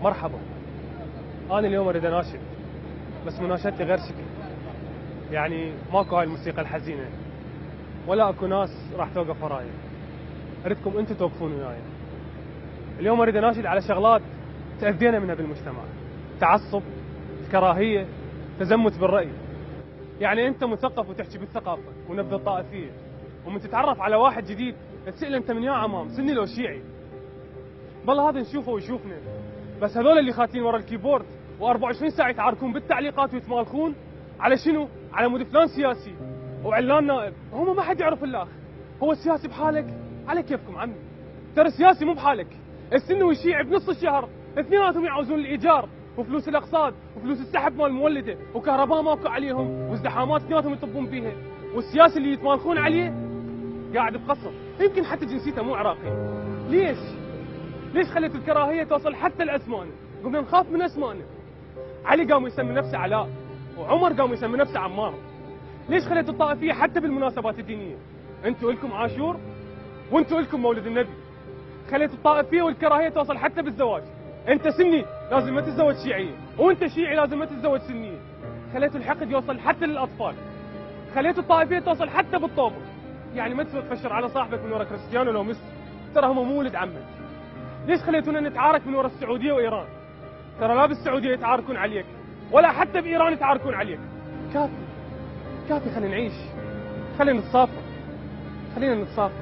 مرحبا. أنا اليوم أريد أناشد، بس مناشدتي غير شكل. يعني ماكو هاي الموسيقى الحزينة، ولا أكو ناس راح توقف وراي. أريدكم أنتم توقفون وياي. اليوم أريد أناشد على شغلات تأذينا منها بالمجتمع: تعصب، كراهية، تزمت بالرأي. يعني أنت مثقف وتحكي بالثقافة ونبذة الطائفية، ومن تتعرف على واحد جديد تسأله أنت من يا عمام، سني لو شيعي. بالله هذا نشوفه ويشوفنا، بس هذول اللي خاتين ورا الكيبورد و24 ساعة يتعاركون بالتعليقات ويتمالخون على شنو؟ على مود فلان سياسي وعلان نائب. هم ما حد يعرف الا هو السياسي بحالك، على كيفكم عمي. ترى السياسي مو بحالك، السني والشيعي بنص الشهر اثنيناتهم يعوزون الايجار وفلوس الاقساط وفلوس السحب مال المولده وكهرباء ماكو عليهم وازدحامات اثنيناتهم يطبون بيها، والسياسي اللي يتمالخون عليه قاعد بقصر، يمكن حتى جنسيته مو عراقي. ليش؟ ليش خليت الكراهيه توصل حتى لاسمائنا؟ قمنا نخاف من اسمائنا. علي قام يسمي نفسه علاء، وعمر قام يسمي نفسه عمار. ليش خليت الطائفيه حتى بالمناسبات الدينيه؟ انتوا لكم عاشور وانتوا لكم مولد النبي. خليت الطائفيه والكراهيه توصل حتى بالزواج. انت سني لازم ما تتزوج شيعيه، وانت شيعي لازم ما تتزوج سنيه. خليتوا الحقد يوصل حتى للاطفال. خليتوا الطائفيه توصل حتى بالطوبه. يعني ما تسوي تفشر على صاحبك من ورا كريستيانو لو ميسي، ترى هم مو ولد عمك. ليش خليتونا نتعارك من ورا السعوديه وايران؟ ترى لا بالسعوديه يتعاركون عليك، ولا حتى بايران يتعاركون عليك. كافي كافي، خلينا نعيش، خلينا نتصافى، خلينا نتصافى.